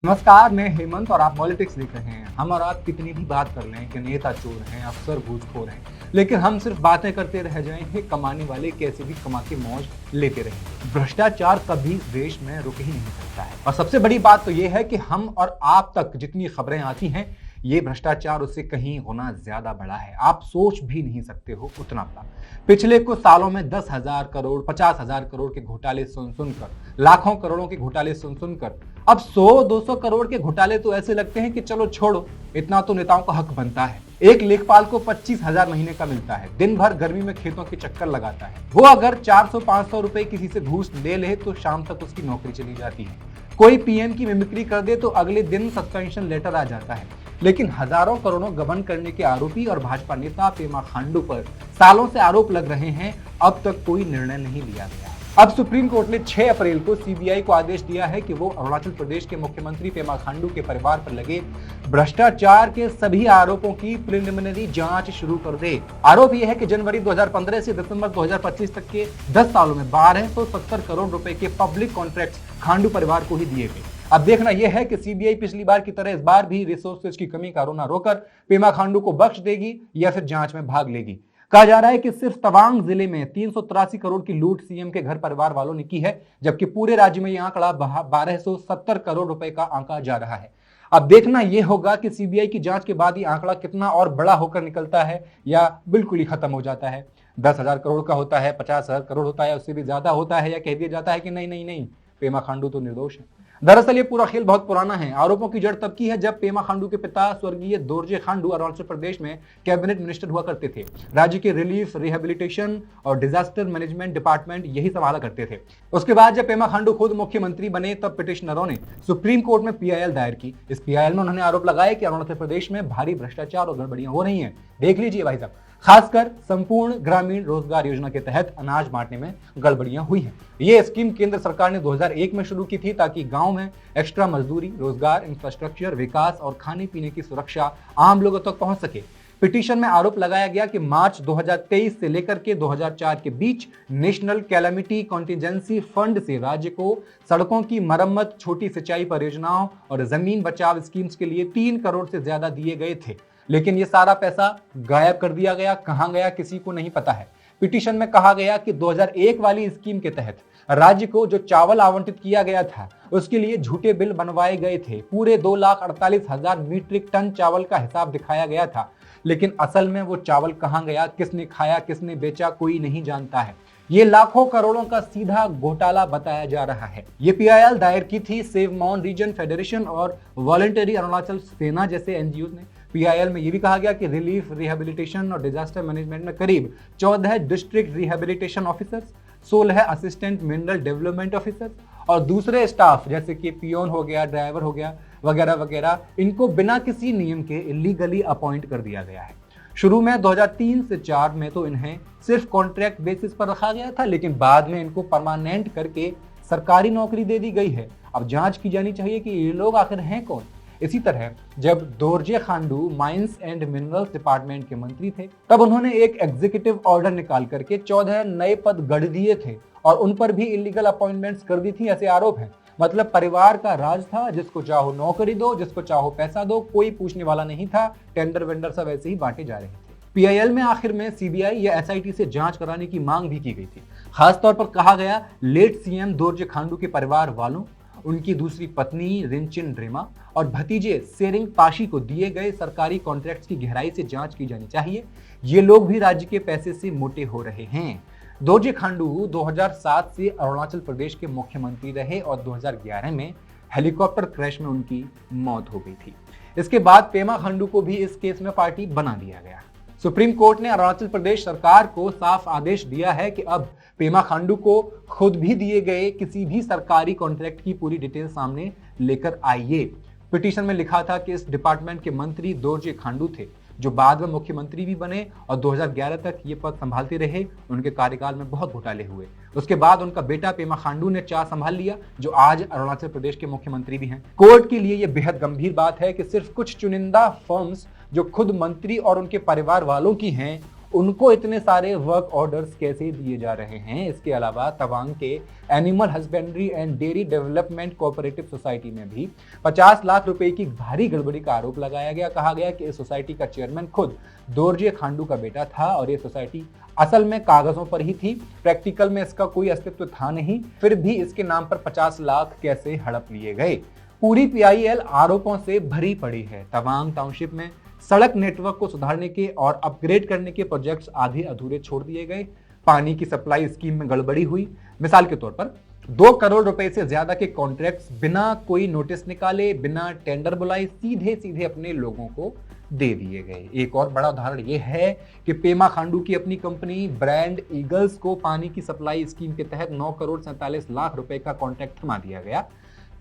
नमस्कार, मैं हेमंत और आप पॉलिटिक्स देख रहे हैं। हम और आप कितनी भी बात कर लें कि नेता चोर हैं, अफसर घूसखोर हैं, लेकिन हम सिर्फ बातें करते रह जाएंगे। कमाने वाले कैसे भी कमा के मौज लेते रहेंगे। भ्रष्टाचार कभी देश में रुक ही नहीं सकता है। और सबसे बड़ी बात तो यह है कि हम और आप तक जितनी खबरें आती हैं, ये भ्रष्टाचार उससे कहीं गुना ज्यादा बड़ा है। आप सोच भी नहीं सकते हो उतना बड़ा। पिछले कुछ सालों में 10,000 करोड़, 50,000 करोड़ के घोटाले सुन सुनकर, लाखों करोड़ों के घोटाले सुन सुनकर अब 100-200 करोड़ के घोटाले तो ऐसे लगते हैं कि चलो छोड़ो, इतना तो नेताओं का हक बनता है। एक लेखपाल को 25,000 महीने का मिलता है, दिन भर गर्मी में खेतों के चक्कर लगाता है। वो अगर 400-500 रुपए किसी से घूस ले ले तो शाम तक उसकी नौकरी चली जाती है। कोई पीएम की मिमिक्री कर दे तो अगले दिन सस्पेंशन लेटर आ जाता है। लेकिन हजारों करोड़ों गबन करने के आरोपी और भाजपा नेता पेमा खांडू पर सालों से आरोप लग रहे हैं, अब तक कोई निर्णय नहीं लिया गया। अब सुप्रीम कोर्ट ने 6 अप्रैल को सीबीआई को आदेश दिया है कि वो अरुणाचल प्रदेश के मुख्यमंत्री पेमा खांडू के परिवार पर लगे भ्रष्टाचार के सभी आरोपों की प्रिलिमिनरी जांच शुरू कर दे। आरोप यह है कि जनवरी 2015 से दिसंबर 2025 तक के 10 सालों में 1270 करोड़ रुपए के पब्लिक कॉन्ट्रैक्ट्स खांडू परिवार को ही दिए गए। अब देखना यह है कि सीबीआई पिछली बार की तरह इस बार भी रिसोर्सेज की कमी का रोना रोकर पेमा खांडू को बख्श देगी या फिर जांच में भाग लेगी। कहा जा रहा है कि सिर्फ तवांग जिले में 383 करोड़ की लूट सीएम के घर परिवार वालों ने की है, जबकि पूरे राज्य में यह आंकड़ा 1270 करोड़ रुपए का आंका जा रहा है। अब देखना यह होगा कि सीबीआई की जांच के बाद यह आंकड़ा कितना और बड़ा होकर निकलता है या बिल्कुल ही खत्म हो जाता है। 10,000 करोड़ का होता है, 50,000 करोड़ होता है, उससे भी ज्यादा होता है, या कह दिया जाता है कि नहीं नहीं नहीं, पेमा खांडू तो निर्दोष है। दरअसल ये पूरा खेल बहुत पुराना है। आरोपों की जड़ तब की है जब पेमा खांडू के पिता स्वर्गीय दोरजे खांडू अरुणाचल प्रदेश में कैबिनेट मिनिस्टर हुआ करते थे। राज्य के रिलीफ, रिहेबिलिटेशन और डिजास्टर मैनेजमेंट डिपार्टमेंट यही संभाला करते थे। उसके बाद जब पेमा खांडू खुद मुख्यमंत्री बने तब पिटिशनरों ने सुप्रीम कोर्ट में पीआईएल दायर की। इस पीआईएल में उन्होंने आरोप लगाया कि अरुणाचल प्रदेश में भारी भ्रष्टाचार और गड़बड़ियां हो रही हैं। देख लीजिए भाई साहब, खासकर संपूर्ण ग्रामीण रोजगार योजना के तहत अनाज बांटने में गड़बड़ियां हुई हैं। ये स्कीम केंद्र सरकार ने 2001 में शुरू की थी ताकि गांव में एक्स्ट्रा मजदूरी, रोजगार, इंफ्रास्ट्रक्चर, विकास और खाने पीने की सुरक्षा आम लोगों तक पहुंच सके। पिटीशन में आरोप लगाया गया कि मार्च 2023 से लेकर के 2004 के बीच नेशनल कैलामिटी कॉन्टिजेंसी फंड से राज्य को सड़कों की मरम्मत, छोटी सिंचाई परियोजनाओं और जमीन बचाव स्कीम्स के लिए 3 करोड़ से ज्यादा दिए गए थे। लेकिन ये सारा पैसा गायब कर दिया गया। कहां गया किसी को नहीं पता है। पिटीशन में कहा गया कि 2001 वाली स्कीम के तहत राज्य को जो चावल आवंटित किया गया था उसके लिए झूठे बिल बनवाए गए थे। पूरे 2,48,000 मीट्रिक टन चावल का हिसाब दिखाया गया था, लेकिन असल में वो चावल कहां गया, किसने खाया, किसने बेचा, कोई नहीं जानता है। ये लाखों करोड़ों का सीधा घोटाला बताया जा रहा है। ये पीआईएल दायर की थी सेव माउंट रीजन फेडरेशन और वॉलंटरी अरुणाचल सेना जैसे एनजीओ ने। पीआईएल में यह भी कहा गया कि रिलीफ, रिहेबिलिटेशन और डिजास्टर मैनेजमेंट में करीब 14 district rehabilitation officers, 16 assistant mineral development officers और दूसरे स्टाफ जैसे कि पियोन हो गया, ड्राइवर हो गया, वगैरह वगैरह, इनको बिना किसी नियम के इलीगली अपॉइंट कर दिया गया है। शुरू में 2003 से 4 में तो इन्हें सिर्फ कॉन्ट्रैक्ट बेसिस पर रखा गया था, लेकिन बाद में इनको परमानेंट करके सरकारी नौकरी दे दी गई है। अब जांच की जानी चाहिए कि ये लोग आखिर हैं कौन। इसी तरह जब Dorje Khandu mines and minerals department के मंत्री थे तब उन्होंने एक एग्जीक्यूटिव ऑर्डर निकाल करके 14 नए पद गढ़ दिए थे और उन पर भी इलीगल अपॉइंटमेंट्स कर दी थी, ऐसे आरोप हैं। मतलब परिवार का राज था, जिसको चाहो नौकरी दो, जिसको चाहो पैसा दो, कोई पूछने वाला नहीं था। टेंडर वेंडर सब ऐसे ही बांटे जा रहे थे। पीआईएल में आखिर में सीबीआई या एसआईटी से जांच कराने की मांग भी की गई थी। खासतौर पर कहा गया लेट सीएम दोरजे खांडू के परिवार वालों, उनकी दूसरी पत्नी रिंचिन ड्रेमा और भतीजे सेरिंग पाशी को दिए गए सरकारी कॉन्ट्रैक्ट्स की गहराई से जांच की जानी चाहिए। ये लोग भी राज्य के पैसे से मोटे हो रहे हैं। दोरजे खांडू 2007 से अरुणाचल प्रदेश के मुख्यमंत्री रहे और 2011 में हेलीकॉप्टर क्रैश में उनकी मौत हो गई थी। इसके बाद पेमा खांडू को भी इस केस में पार्टी बना दिया गया। सुप्रीम कोर्ट ने अरुणाचल प्रदेश सरकार को साफ आदेश दिया है कि अब पेमा खांडू को खुद भी दिए गए किसी भी सरकारी कॉन्ट्रैक्ट की पूरी डिटेल सामने लेकर आइए। पिटीशन में लिखा था कि इस डिपार्टमेंट के मंत्री दोरजे खांडू थे, जो बाद में मुख्यमंत्री भी बने और 2011 तक ये पद संभालते रहे। उनके कार्यकाल में बहुत घोटाले हुए। उसके बाद उनका बेटा पेमा खांडू ने चार्ज संभाल लिया, जो आज अरुणाचल प्रदेश के मुख्यमंत्री भी हैं। कोर्ट के लिए यह बेहद गंभीर बात है कि सिर्फ कुछ चुनिंदा फर्म्स जो खुद मंत्री और उनके परिवार वालों की हैं, उनको इतने सारे वर्क ऑर्डर्स कैसे दिए जा रहे हैं। इसके अलावा तवांग के animal husbandry and dairy development cooperative society में भी 50 लाख रुपए की भारी गड़बड़ी का आरोप लगाया गया। कहा गया कि इस सोसाइटी का चेयरमैन खुद दोरजे खांडू का बेटा था और ये सोसाइटी असल में कागजों पर ही थी, प्रैक्टिकल में इसका कोई अस्तित्व था नहीं। फिर भी इसके नाम पर 50 लाख कैसे हड़प लिए गए। पूरी पीआईएल आरोपों से भरी पड़ी है। तवांग टाउनशिप में सड़क नेटवर्क को सुधारने के और अपग्रेड करने के प्रोजेक्ट्स आधे अधूरे छोड़ दिए गए। पानी की सप्लाई स्कीम में गड़बड़ी हुई। मिसाल के तौर पर 2 करोड़ रुपए से ज्यादा के कॉन्ट्रैक्ट्स बिना कोई नोटिस निकाले, बिना टेंडर बुलाए सीधे सीधे अपने लोगों को दे दिए गए। एक और बड़ा उदाहरण यह है कि पेमा खांडू की अपनी कंपनी ब्रांड ईगल्स को पानी की सप्लाई स्कीम के तहत 9 करोड़ 47 लाख रुपए का कॉन्ट्रैक्ट थमा दिया गया।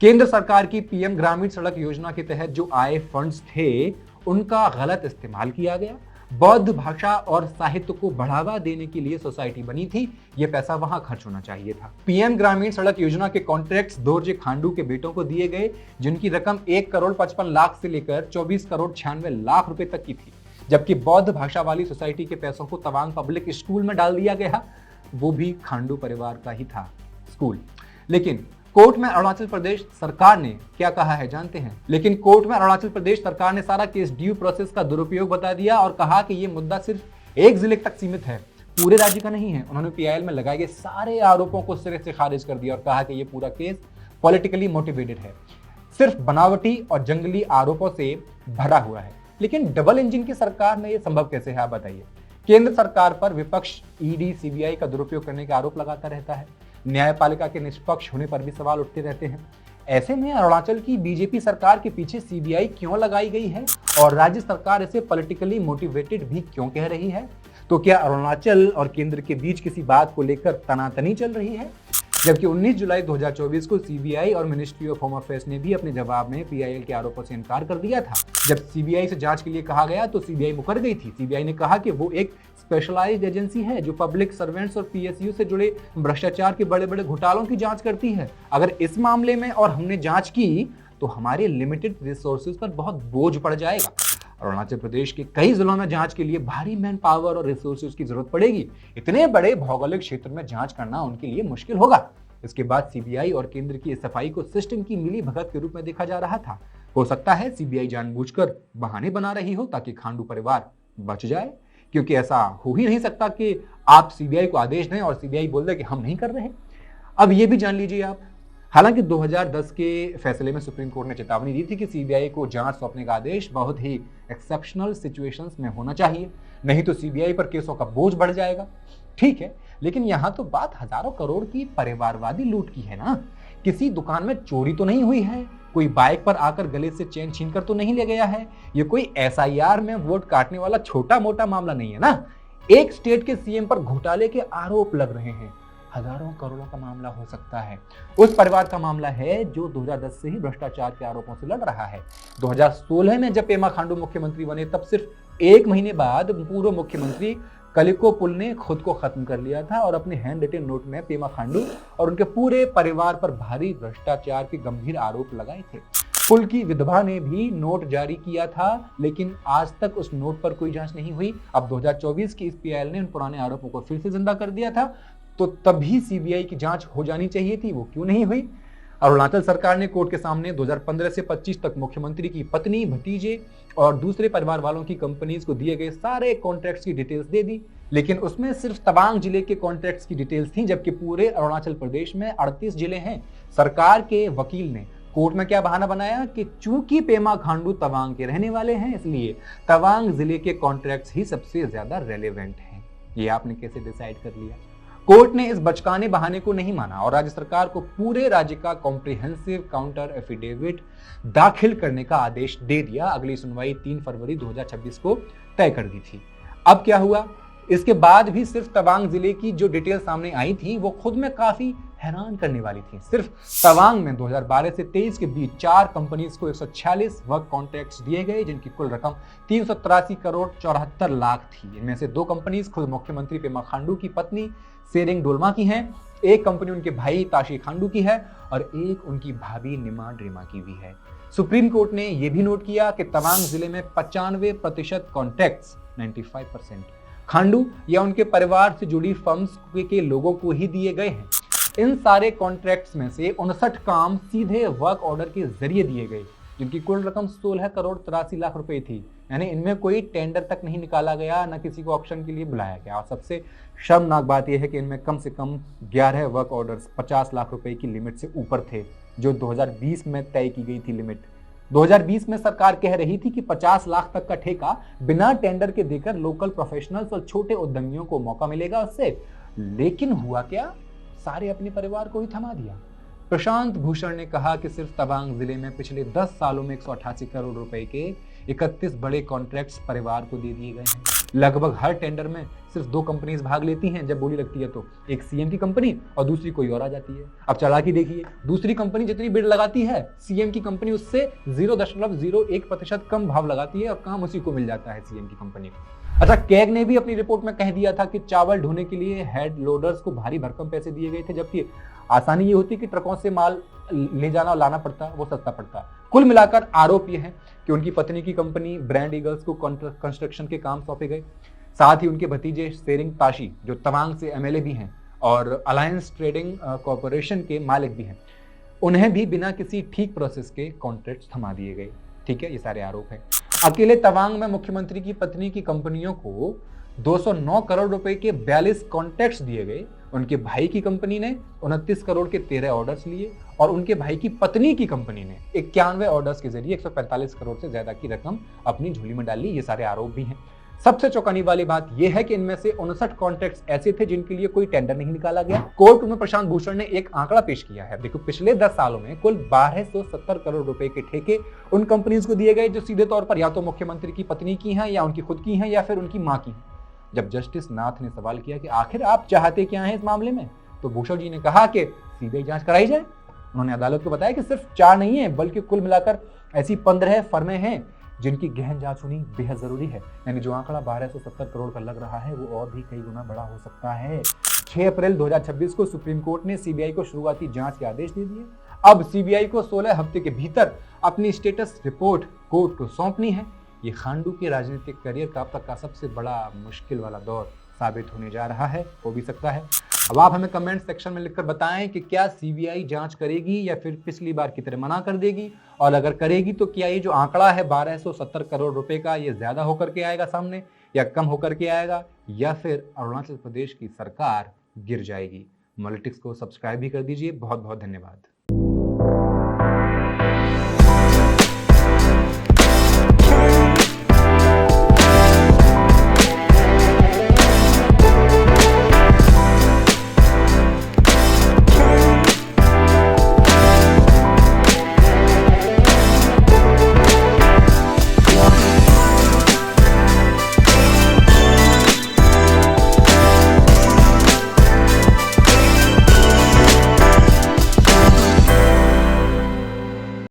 केंद्र सरकार की पीएम ग्रामीण सड़क योजना के तहत जो आए फंड्स थे उनका गलत इस्तेमाल किया गया। बौद्ध भाषा और साहित्य को बढ़ावा देने के लिए सोसाइटी बनी थी, यह पैसा वहां खर्च होना चाहिए था। पीएम ग्रामीण सड़क योजना के कॉन्ट्रैक्ट्स दोरजे खांडू के बेटों को दिए गए, जिनकी रकम 1 करोड़ 55 लाख से लेकर 24 करोड़ 96 लाख रुपए तक की थी। जबकि बौद्ध भाषा वाली सोसाइटी के पैसों को तवांग पब्लिक स्कूल में डाल दिया गया, वो भी खांडू परिवार का ही था स्कूल। लेकिन कोर्ट में अरुणाचल प्रदेश सरकार ने क्या कहा है जानते हैं। लेकिन कोर्ट में अरुणाचल प्रदेश सरकार ने सारा केस ड्यू प्रोसेस का दुरुपयोग बता दिया और कहा कि यह मुद्दा सिर्फ एक जिले तक सीमित है, पूरे राज्य का नहीं है। उन्होंने पीआईएल में लगाए गए सारे आरोपों को सिरे से खारिज कर दिया और कहा कि यह पूरा केस पॉलिटिकली मोटिवेटेड है, सिर्फ बनावटी और जंगली आरोपों से भरा हुआ है। लेकिन डबल इंजन की सरकार में यह संभव कैसे है, आप बताइए। केंद्र सरकार पर विपक्ष ईडी सीबीआई का दुरुपयोग करने का आरोप लगाता रहता है, न्यायपालिका के निष्पक्ष होने पर भी सवाल उठते रहते हैं। ऐसे में अरुणाचल की बीजेपी सरकार के पीछे सीबीआई क्यों लगाई गई है और राज्य सरकार इसे पॉलिटिकली मोटिवेटेड भी क्यों कह रही है। तो क्या अरुणाचल और केंद्र के बीच किसी बात को लेकर तनातनी चल रही है। जबकि 19 जुलाई 2024 को सीबीआई और मिनिस्ट्री ऑफ होम अफेयर्स ने भी अपने जवाब में पीआईएल के आरोपों से इनकार कर दिया था। जब सीबीआई से जांच के लिए कहा गया तो सीबीआई मुकर गई थी। सीबीआई ने कहा कि वो एक स्पेशलाइज्ड एजेंसी है जो पब्लिक सर्वेंट्स और पीएसयू से जुड़े भ्रष्टाचार के बड़े बड़े घोटालों की जांच करती है। अगर इस मामले में और हमने जांच की तो हमारे लिमिटेड रिसोर्सेज पर बहुत बोझ पड़ जाएगा। अरुणाचल प्रदेश के कई जिलों में जांच के लिए भारी मैन पावर और रिसोर्सेज की जरूरत पड़ेगी। इतने बड़े भौगोलिक क्षेत्र में जांच करना उनके लिए मुश्किल होगा। इसके बाद सीबीआई और केंद्र की सफाई को सिस्टम की मिली भगत के रूप में देखा जा रहा था। हो सकता है सीबीआई जानबूझकर बहाने बना रही हो ताकि खांडू परिवार बच जाए, क्योंकि ऐसा हो ही नहीं सकता कि आप सीबीआई को आदेश दें और सीबीआई बोल दे कि हम नहीं कर रहे। अब ये भी जान लीजिए आप, हालांकि 2010 के फैसले में सुप्रीम कोर्ट ने चेतावनी दी थी कि सीबीआई को जांच सौंपने का आदेश बहुत ही एक्सेप्शनल सिचुएशंस में होना चाहिए, नहीं तो सीबीआई पर केसों का बोझ बढ़ जाएगा। ठीक है, लेकिन यहां तो बात हजारों करोड़ की परिवारवादी लूट की है ना। किसी दुकान में चोरी तो नहीं हुई है, कोई बाइक पर आकर गले से चेन छीनकर तो नहीं ले गया है, ये कोई एसआईआर में वोट काटने वाला छोटा मोटा मामला नहीं है ना। एक स्टेट के सीएम पर घोटाले के आरोप लग रहे हैं, हजारों करोड़ों का मामला हो सकता है। उस परिवार का मामला है जो 2010 से ही भ्रष्टाचार के आरोपों से लड़ रहा है। 2016 में जब पेमा खांडू मुख्यमंत्री बने तब सिर्फ 1 महीने बाद पूर्व मुख्यमंत्री कलिको पुल ने खुद को खत्म कर लिया था और अपने हैंड रिटन नोट में पेमा खांडू और उनके पूरे परिवार पर भारी भ्रष्टाचार के गंभीर आरोप लगाए थे। पुल की विधवा ने भी नोट जारी किया था, लेकिन आज तक उस नोट पर कोई जांच नहीं हुई। अब 2024 की इस पीआईएल ने उन पुराने आरोपों को फिर से जिंदा कर दिया था, तो तभी सीबीआई की जांच हो जानी चाहिए थी, वो क्यों नहीं हुई। अरुणाचल सरकार ने कोर्ट के सामने 2015 से 25 तक मुख्यमंत्री की पत्नी, भतीजे और दूसरे परिवार वालों की कंपनीज को दिए गए सारे कॉन्ट्रैक्ट्स की डिटेल्स दे दी, लेकिन उसमें सिर्फ तवांग जिले के कॉन्ट्रैक्ट्स की डिटेल्स थी, जबकि पूरे अरुणाचल प्रदेश में 38 जिले हैं। सरकार के वकील ने कोर्ट में क्या बहाना बनाया कि चूंकि पेमा खांडू तवांग के रहने वाले हैं, इसलिए तवांग जिले के कॉन्ट्रैक्ट्स ही सबसे ज्यादा रेलेवेंट हैं। ये आपने कैसे डिसाइड कर लिया। कोर्ट ने इस बचकाने बहाने को नहीं माना और राज्य सरकार को पूरे राज्य का कॉम्प्रिहेंसिव काउंटर एफिडेविट दाखिल करने का आदेश दे दिया। अगली सुनवाई 3 फरवरी 2026 को तय कर दी थी। अब क्या हुआ, इसके बाद भी सिर्फ तवांग जिले की जो डिटेल सामने आई थी वो खुद में काफी हैरान करने वाली थी। सिर्फ तवांग में 2012 से 23 के बीच 4 कंपनीज को 146 वर्क कॉन्ट्रैक्ट्स दिए गए, जिनकी कुल रकम 383 करोड़ 74 लाख थी। इनमें से 2 कंपनीज खुद मुख्यमंत्री पेमा खांडू की पत्नी सेरिंग डोलमा की हैं, एक कंपनी उनके भाई ताशी खांडू की है और एक उनकी भाभी निमा ड्रेमा की भी है। सुप्रीम कोर्ट ने यह भी नोट किया कि तवांग जिले में 95% कॉन्ट्रैक्ट्स 95% खांडू या उनके परिवार से जुड़ी फर्म्स के लोगों को ही दिए गए हैं। इन सारे कॉन्ट्रैक्ट्स में से 59 काम सीधे वर्क ऑर्डर के जरिए दिए गए, जिनकी कुल रकम 16 करोड़ 83 लाख रुपए थी। यानी इनमें कोई टेंडर तक नहीं निकाला गया, न किसी को ऑक्शन के लिए बुलाया गया। और सबसे शर्मनाक बात यह है कि इनमें कम से कम 11 वर्क ऑर्डर्स 50 लाख रुपए की लिमिट से ऊपर थे, जो 2020 में तय की गई थी लिमिट। 2020 में सरकार कह रही थी कि 50 लाख तक का ठेका बिना टेंडर के देकर लोकल प्रोफेशनल्स और छोटे उद्यमियों को मौका मिलेगा उससे। लेकिन हुआ क्या? सारे अपने परिवार को ही थमा दिया। प्रशांत भूषण ने कहा कि सिर्फ तवांग जिले में पिछले 10 सालों में 188 करोड़ रुपए के 31 बड़े कॉन्ट्रैक्ट्स परिवार को दे दिए गए हैं। लगभग हर टेंडर में सिर्फ 2 कंपनीज भाग लेती हैं जब बोली लगती है तो, एक सीएम की कंपनी और दूसरी कोई और आ जाती है। अब चालाकी देखिए, दूसरी कंपनी जितनी बिड लगाती है सीएम की कंपनी उससे 0.01% कम भाव लगाती है और काम उसी को मिल जाता है सीएम की कंपनी को। अच्छा, कैग ने भी अपनी रिपोर्ट में कह दिया था कि चावल ढोने के लिए हेड लोडर्स को भारी भरकम पैसे दिए गए थे, जबकि आसानी ये होती कि ट्रकों से माल ले जाना और लाना पड़ता, वो सस्ता पड़ता। कुल मिलाकर आरोप ये है कि उनकी पत्नी की कंपनी ब्रांड ईगल्स को कंस्ट्रक्शन के काम सौंपे गए। साथ ही उनके भतीजे सेरिंग ताशी, जो तवांग से एमएलए भी हैं और अलायंस ट्रेडिंग कॉर्पोरेशन के मालिक भी हैं, उन्हें भी बिना किसी ठीक प्रोसेस के कॉन्ट्रैक्ट थमा दिए गए। ठीक है, ये सारे आरोप हैं। अकेले तवांग में मुख्यमंत्री की पत्नी की कंपनियों को 209 करोड़ रुपए के 42 कॉन्ट्रैक्ट्स दिए गए। उनके भाई की कंपनी ने 29 करोड़ के 13 ऑर्डर्स लिए और उनके भाई की पत्नी की कंपनी ने 91 ऑर्डर्स के जरिए 145 करोड़ से ज्यादा की रकम अपनी झोली में डाली। ये सारे आरोप भी हैं। सबसे चौंकाने वाली बात यह है कि इनमें से 59 कॉन्ट्रैक्ट्स ऐसे थे जिनके लिए कोई टेंडर नहीं निकाला गया। कोर्ट में प्रशांत भूषण ने एक आंकड़ा पेश किया है। देखो, पिछले 10 सालों में कुल 1270 करोड़ रुपए के ठेके उन कंपनीज को दिए गए जो सीधे तौर पर या तो मुख्यमंत्री की पत्नी की हैं, या उनकी खुद की हैं, या फिर उनकी मां की हैं। जब जस्टिस नाथ ने सवाल किया कि आखिर आप चाहते क्या हैं इस मामले में, तो भूषण जी ने कहा कि सीबीआई जांच कराई जाए। उन्होंने अदालत को बताया कि सिर्फ 4 नहीं है, बल्कि कुल मिलाकर ऐसी 15 फर्में हैं जिनकी गहन जांच होनी बेहद जरूरी है। यानी जो आंकड़ा 1270 करोड़ का लग रहा है वो और भी कई गुना बड़ा हो सकता है। 6 अप्रैल 2026 को सुप्रीम कोर्ट ने सीबीआई को शुरुआती जांच के आदेश दे दिए। अब सीबीआई को 16 हफ्ते के भीतर अपनी स्टेटस रिपोर्ट कोर्ट को सौंपनी है। ये खांडू के राजनीतिक करियर का अब तक का सबसे बड़ा मुश्किल वाला दौर साबित होने जा रहा है, हो भी सकता है। अब आप हमें कमेंट सेक्शन में लिखकर बताएं कि क्या सीबीआई जांच करेगी या फिर पिछली बार की तरह मना कर देगी, और अगर करेगी तो क्या ये जो आंकड़ा है 1270 करोड़ रुपए का, ये ज्यादा होकर के आएगा सामने या कम होकर के आएगा, या फिर अरुणाचल प्रदेश की सरकार गिर जाएगी। पॉलिटिक्स को सब्सक्राइब भी कर दीजिए। बहुत बहुत धन्यवाद।